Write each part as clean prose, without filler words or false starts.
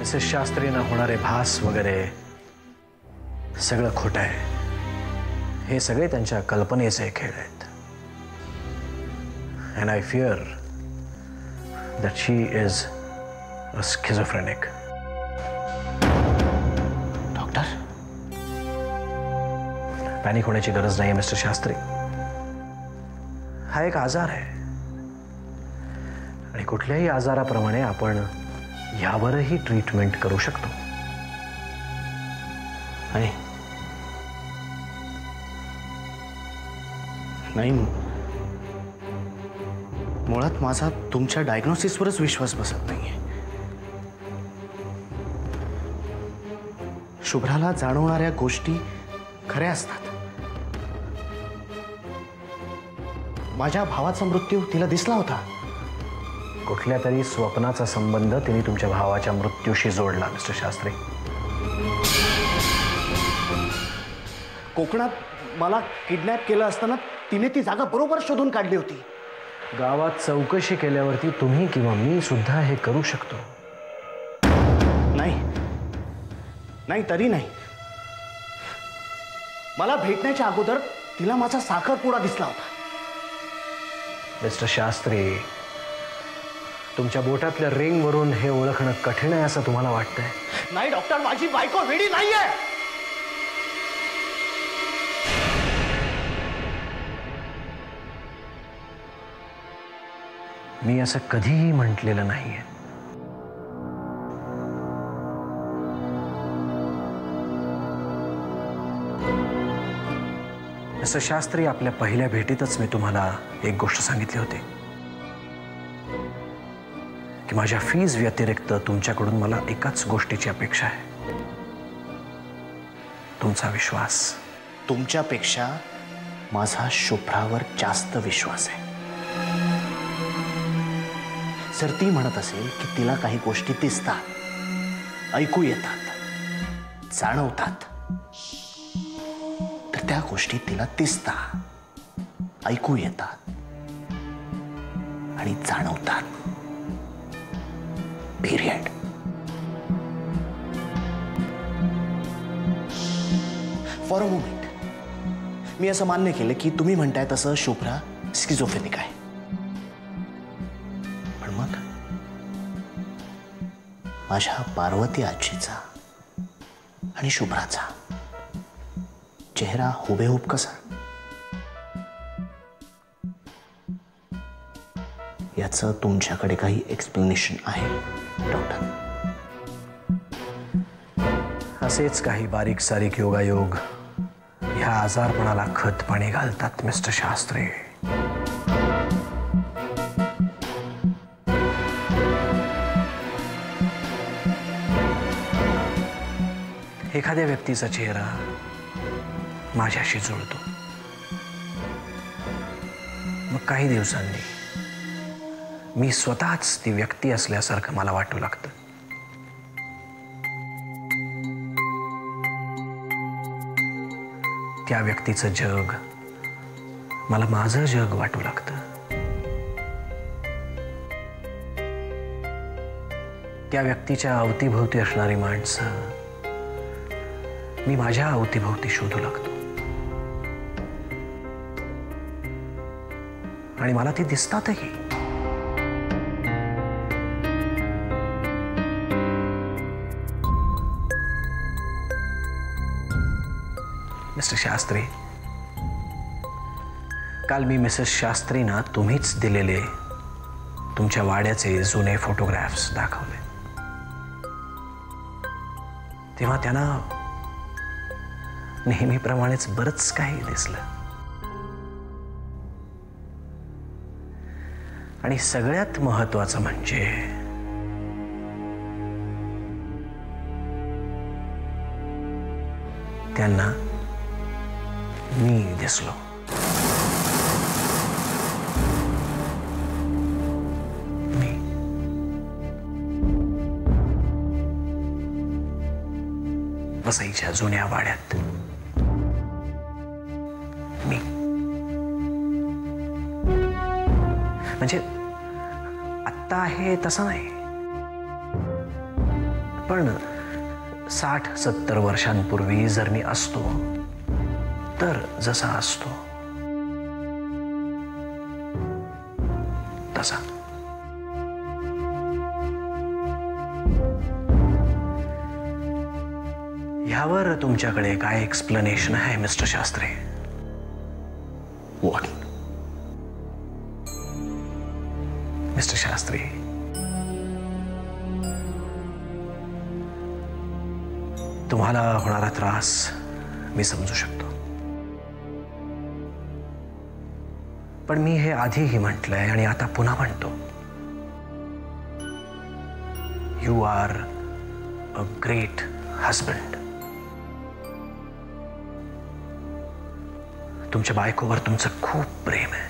Mrs शास्त्रींना होणारे भास वगैरे सगळं खोटं आहे. हे सगळे त्यांच्या कल्पनेचे खेळ आहेत. And I fear that she is a schizophrenic. Doctor, panic होण्याची गरज नाही मिस्टर शास्त्री. हा एक आजार आहे आणि कुठल्याही आजाराप्रमाणे आपण यावरही ट्रीटमेंट करू शकतो. आणि नाही, मुळात माझा तुमच्या डायग्नोसिसवरच विश्वास बसत नाहीये. शुभ्राला जाणवणाऱ्या गोष्टी खऱ्या असतात. माझ्या भावाचा मृत्यू तिला दिसला होता. कुठल्या तरी स्वप्नाचा संबंध तिने तुमच्या भावाच्या मृत्यूशी जोडला मिस्टर शास्त्री. कोकणात मला किडनॅप केलं असताना तिने ती जागा बरोबर शोधून काढली होती. गावात चौकशी केल्यावरती तुम्ही किंवा मी सुद्धा हे करू शकतो. नाही नाही, तरी नाही. मला भेटण्याच्या अगोदर तिला माझा साखरपुडा दिसला होता. मिस्टर शास्त्री, तुमच्या बोटातल्या रिंग वरून हे ओळखणं कठीण आहे असं तुम्हाला वाटतंय? नाही डॉक्टर, माझी बायको वेडी नाहीये. मी असं कधीही म्हटलेलं नाहीये. मिस्टर शास्त्री, आपल्या पहिल्या भेटीतच मी तुम्हाला एक गोष्ट सांगितली होती की माझ्या फीज व्यतिरिक्त तुमच्याकडून मला एकाच गोष्टीची अपेक्षा आहे, तुमचा विश्वास. तुमच्यापेक्षा माझा शुभ्रावर जास्त विश्वास आहे. जर ती म्हणत असेल की तिला काही गोष्टी दिसतात, ऐकू येतात, जाणवतात, तर त्या गोष्टी तिला दिसतात, ऐकू येतात आणि जाणवतात. पिरियड. फॉर अ मोमेंट मी असं मान्य केलं की तुम्ही म्हणताय तसं शुभ्रा स्किझोफ्रेनिक आहे. पण मग माझ्या पार्वती आजीचा आणि शुभ्राचा चेहरा हुबेहूब कसा? याचं तुमच्याकडे काही एक्सप्लेनेशन आहे डॉक्टर? असेच काही बारीक सारीक योगायोग ह्या आजारपणाला खत पाणी घालतात मिस्टर शास्त्री. एखाद्या व्यक्तीचा चेहरा माझ्याशी जुळतो, मग काही दिवसांनी मी स्वतःच ती व्यक्ती असल्यासारखं मला वाटू लागतं. त्या व्यक्तीचं जग मला माझं जग वाटू लागतं. त्या व्यक्तीच्या अवतीभोवती असणारी माणसं मी माझ्या अवतीभोवती शोधू लागतो आणि मला ती दिसतातही. मिस्टर शास्त्री, काल मी मिसेस शास्त्रींना तुम्हीच दिलेले तुमच्या वाड्याचे जुने फोटोग्राफ्स दाखवले. तेव्हा त्यांना नेहमीप्रमाणेच बरंच काही दिसलं आणि सगळ्यात महत्त्वाचं म्हणजे त्यांना मी दिसलो. मी वसईच्या जुन्या वाड्यात मी. म्हणजे आत्ता आहे तसं नाही, पण 60-70 वर्षांपूर्वी जर मी असतो तर जसा असतो तसा. ह्यावर तुमच्याकडे काय एक्सप्लेनेशन आहे mister Shastri? What? Mister Shastri, तुम्हाला होणारा त्रास मी समजू शकतो, पण मी हे आधीही म्हटलंय आणि आता पुन्हा म्हणतो, you are a great husband. तुमच्या बायकोवर तुमचं खूप प्रेम आहे.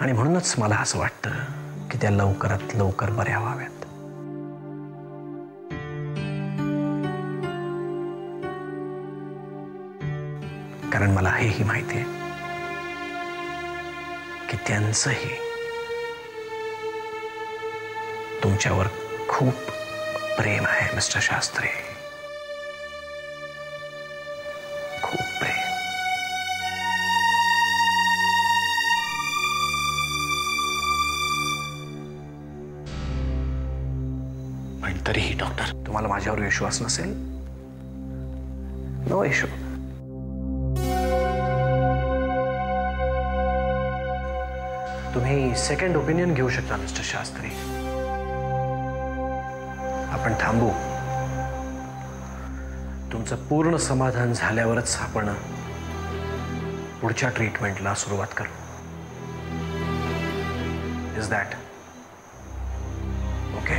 आणि म्हणूनच मला असं वाटतं की त्या लवकरात लवकर बऱ्या व्हाव्यात. कारण मला हेही माहिती आहे की त्यांचंही तुमच्यावर खूप प्रेम आहे मिस्टर शास्त्री, खूप प्रेम. पण तरीही डॉक्टर, तुम्हाला माझ्यावर विश्वास नसेल, नो इशू. तुम्ही सेकंड ओपिनियन घेऊ शकता मिस्टर शास्त्री. आपण थांबू. तुमचं पूर्ण समाधान झाल्यावरच आपण पुढच्या ट्रीटमेंटला सुरुवात करू. Is that okay?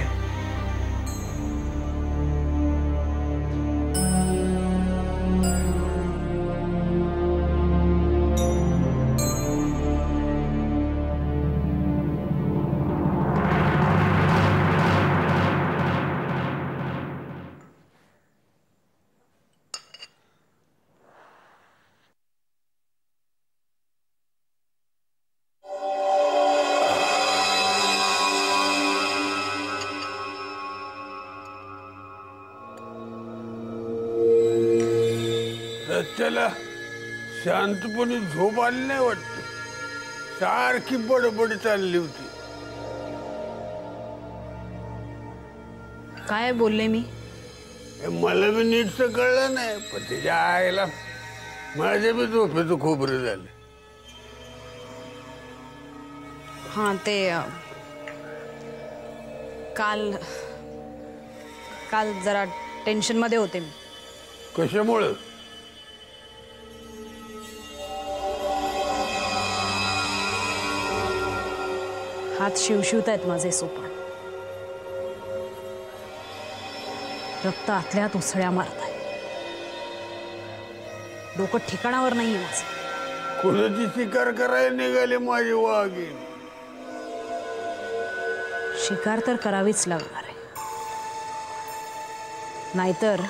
त्याला शांतपणे झोप आली नाही वाटत. सारखी बडबड चालली होती. काय बोलले मी? मला बी नीटच कळलं नाही, पण त्याच्या आईला माझ्या बी झोपेचं खोबरं झालं. हां, ते काल जरा टेन्शन मध्ये होते मी. कशामुळं? हात शिवशिवत आहेत माझे सोपण. रक्त आतल्यात उसळ्या मारत आहे. डोकं ठिकाणावर नाहीये माझं. कुणाची शिकार करायला निघाले माझे वाघीण? शिकार तर करावीच लागणार आहे, नाहीतर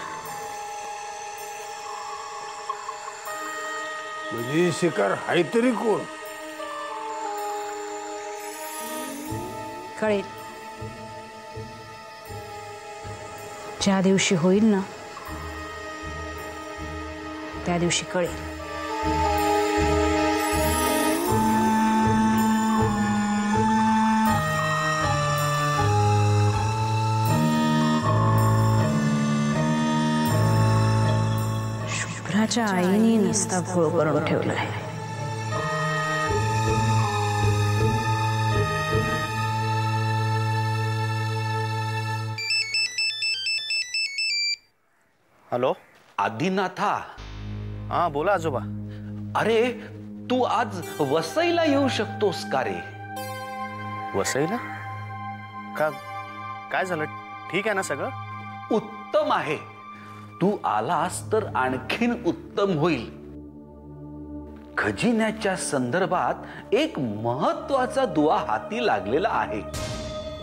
म्हणजे शिकार हाय तरी कोण? कळेल ज्या दिवशी होईल ना, त्या दिवशी कळेल. शुभ्राच्या आईने नसता घोळ करून ठेवलाय. हॅलो, आदिनाथा. हा बोला आजोबा. अरे, तू आज वसईला येऊ शकतोस का रे? वसईला? का काय झालं? ठीक आहे ना सगळं? उत्तम आहे. तू आलास तर आणखीन उत्तम होईल. खजिन्याच्या संदर्भात एक महत्वाचा दुवा हाती लागलेला आहे.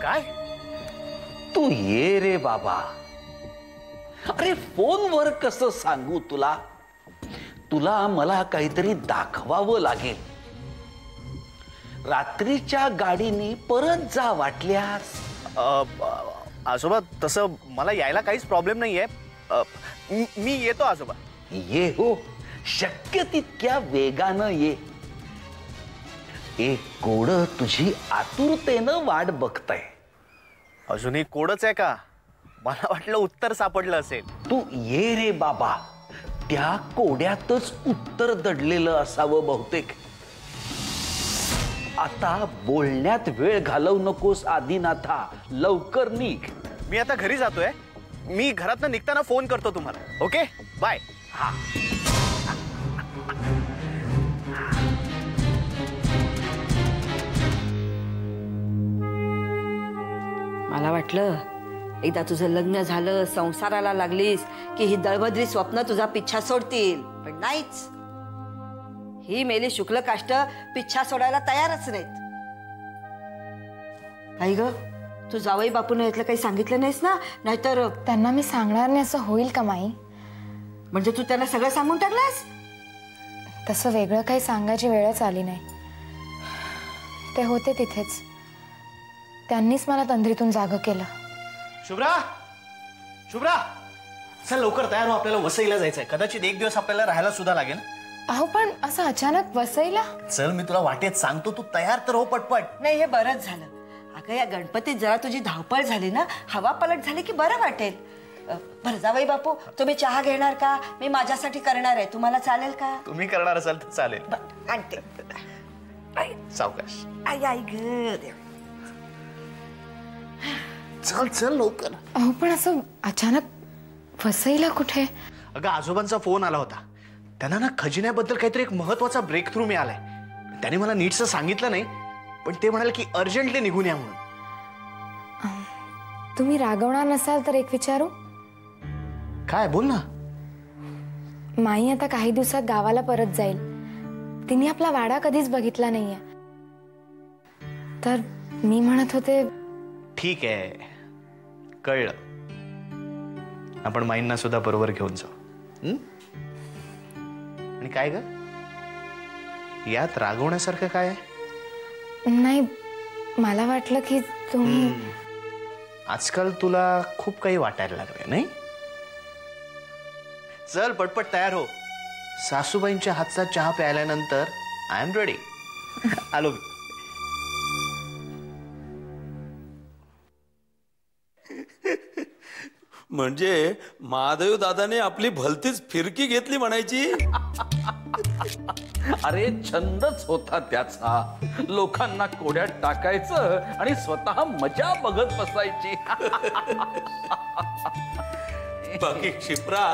काय? तू ये रे बाबा. अरे, फोनवर कसं सांगू तुला? तुला मला काहीतरी दाखवावं लागेल. रात्रीच्या गाडीने परत जा वाटल्यास. आजोबा तसं मला यायला काहीच प्रॉब्लेम नाहीये. मी येतो आजोबा. ये हो, शक्य तितक्या वेगानं ये. एक कोड तुझी आतुरतेनं वाट बघताय. अजूनही कोडच आहे का? मला वाटलं उत्तर सापडलं असेल. तू ये रे बाबा, त्या कोड्यातच उत्तर दडलेलं असावं बहुतेक. आता बोलण्यात वेळ घालवू नकोस आदिनाथा, लवकर निघ. मी आता घरी जातोय. मी घरातनं निघताना फोन करतो तुम्हाला. Okay, bye. हा. मला वाटलं एकदा तुझं लग्न झालं, संसाराला लागलीस की ही दळभद्री स्वप्न तुझा पिच्छा सोडतील, पण नाहीच. ही मेली शुक्ल काष्ट पिच्छा सोडायला तयारच नाहीत. आई ग, तू जावई बापून यातलं काही सांगितलं नाहीस ना? नाहीतर त्यांना मी सांगणार नाही असं होईल का माई? म्हणजे तू त्यांना सगळं सांगून टाकलंस? तसं वेगळं काही सांगायची वेळच आली नाही. ते होते तिथेच. त्यांनीच मला तंद्रीतून जागं केलं. शुभ्रा, शुभ्रा, चल लवकर तयार हो. आपल्याला वसईला जायचंय. कदाचित एक दिवस आपल्याला राहायला सुद्धा लागेल. अहो पण असं अचानक वसईला? चल, मी तुला वाटेत सांगतो. तू तयार तर हो पटपट. नाही, हे बरंच झालं. अगं, या गणपतीत जरा तुझी धावपळ झाली ना, हवा पलट झाली की बरं वाटेल. बरं जावई बापू, तुम्ही चहा घेणार का? मी माझ्यासाठी करणार आहे. तुम्हाला चालेल का? तुम्ही करणार असाल तर चालेल. आणते. सावकाश. आई आई ग. चल चल लवकर. अहो पण असं अचानक वसईला कुठे? अगं, आजोबांचा फोन आला होता. त्यांना ना खजिन्याबद्दल काहीतरी एक महत्वाचा ब्रेक थ्रू मिळालाय. त्याने मला नीटचं सांगितलं नाही, पण ते म्हणाले की अर्जंटली निघून या म्हणून. तुम्ही रागवणार नसाल तर एक विचारू? काय? बोल ना. माई आता काही दिवसात गावाला परत जाईल. तिने आपला वाडा कधीच बघितला नाहीये. तर मी म्हणत होते. ठीक आहे, कळलं. आपण माईंना सुद्धा बरोबर घेऊन जाऊ. आणि काय ग, यात रागवण्यासारखं काय आहे? नाही, मला वाटलं की तुम्ही आजकाल तुला खूप काही वाटायला लागले नाही? चल पटपट तयार हो. सासूबाईंच्या हातचा चहा प्यायल्यानंतर आय एम रेडी. आलो मी. म्हणजे महादेव दादाने आपली भलतीच फिरकी घेतली म्हणायची. अरे छंदच होता त्याचा. लोकांना कोड्यात टाकायचं आणि स्वतः मजा बघत बसायची. बाकी क्षिप्रा,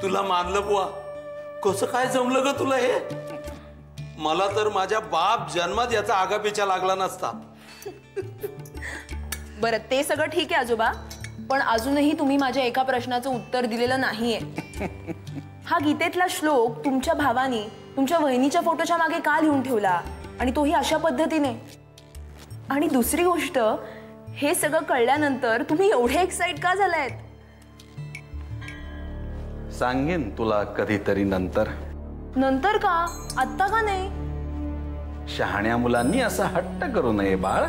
तुला मानलं बुवा. कसं काय जमलं ग तुला हे? मला तर माझ्या बाप जन्मात याचा आगापिछा लागला नसता. बरं, ते सगळं ठीक आहे आजोबा, पण अजूनही तुम्ही माझ्या एका प्रश्नाचं उत्तर दिलेलं नाहीये. हा गीतेतला श्लोक तुमच्या भावानी तुमच्या वहिनीच्या फोटोच्या मागे का लिहून ठेवला, आणि तोही अशा पद्धतीने? आणि दुसरी गोष्ट, हे सगळं कळल्यानंतर तुम्ही एवढे एक्साइट का झालायत? सांगेन तुला कधीतरी नंतर. नंतर का? आत्ता का नाही? शहाण्या मुलांनी असा हट्ट करू नये बाळ.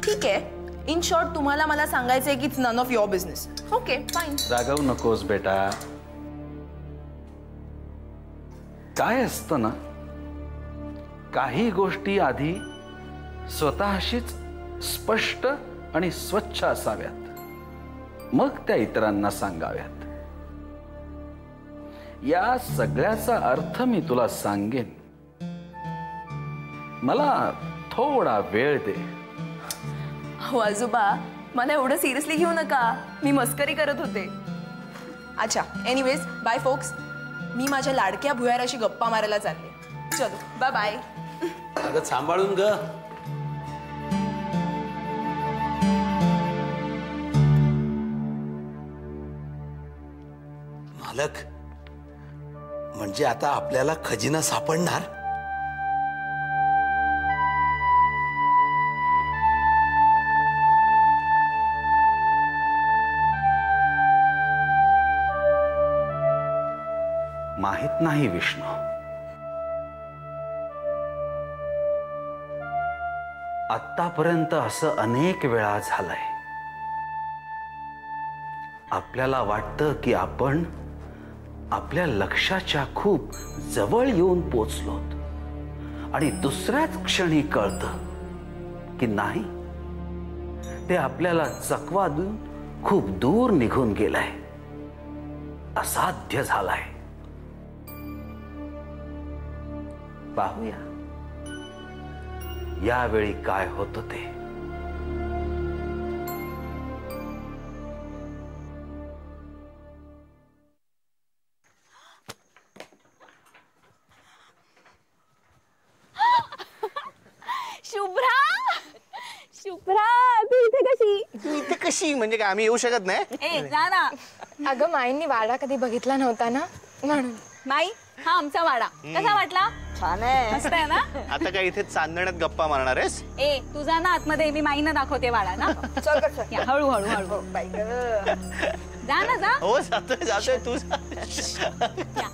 ठीक आहे. इन शॉर्ट, तुम्हाला मला सांगायचंय की it's none of your business. Okay, fine. रागवू नकोस बेटा. काय असतं ना, काही गोष्टी आधी स्वतःशीच स्पष्ट आणि स्वच्छ असाव्यात, मग त्या इतरांना सांगाव्यात. या सगळ्याचा अर्थ मी तुला सांगेन. मला थोडा वेळ दे. हो आजोबा, मला एवढं सिरियसली घेऊ नका. मी मस्करी करत होते. अच्छा, एनिवेज, बाय फोक्स. मी माझ्या लाडक्या भुयाराशी गप्पा मारायला चालले. चलो, बाय बाय. अगं सांभाळून ग. मालक, म्हणजे आता आपल्याला खजिना सापडणार? माहित नाही विष्णू. आत्तापर्यंत असं अनेक वेळा झालंय. आपल्याला वाटतं की आपण आपल्या लक्ष्याच्या खूप जवळ येऊन पोचलोत आणि दुसऱ्याच क्षणी कळतं की नाही, ते आपल्याला चकवा देऊन खूप दूर निघून गेलंय, असाध्य झालाय. पाहूया यावेळी काय होतं ते. शुभ्रा, शुभ्रा, तू इथे कशी? तू इथे कशी म्हणजे काय आम्ही येऊ शकत नाही? ए जा ना. अगं माईंनी वाडा कधी बघितला नव्हता ना, म्हणून. माई, हा आमचा वाडा कसा वाटला? छान आहे. मस्त आहे ना? आता काय इथे चांदण्यात गप्पा मारणार आहेस? ए तू जा ना आतमध्ये, मी माईना दाखवते वाडा ना. चल कसं या, हळू हळू हळू. बाई गं. जा ना जा. हो जातोय तू जा. या.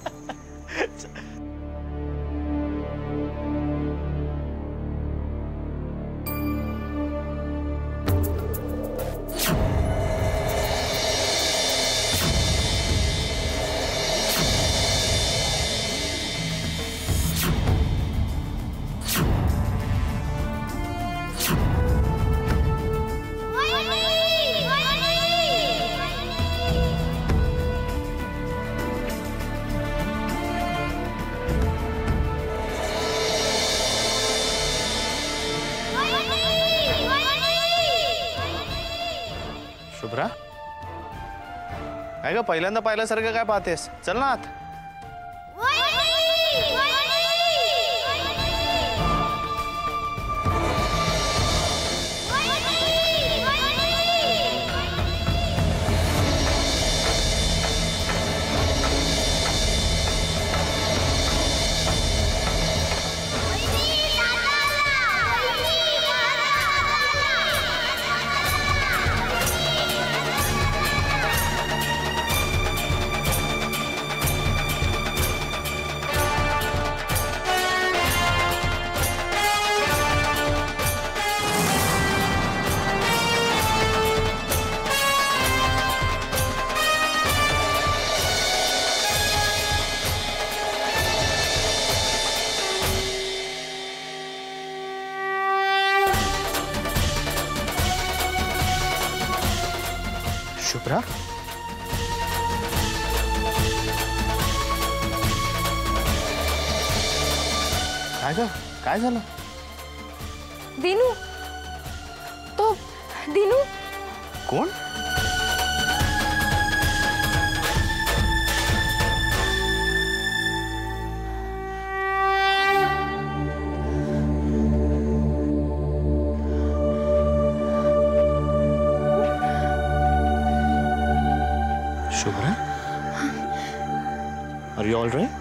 शुभ्रा, काय ग पहिल्यांदा पाहिल्यासारखं काय पाहतेस? चल ना आत. शुभ्रा, काय ग काय झालं? दिनू, तो दिनू. कोण? Shubhra, are you all right?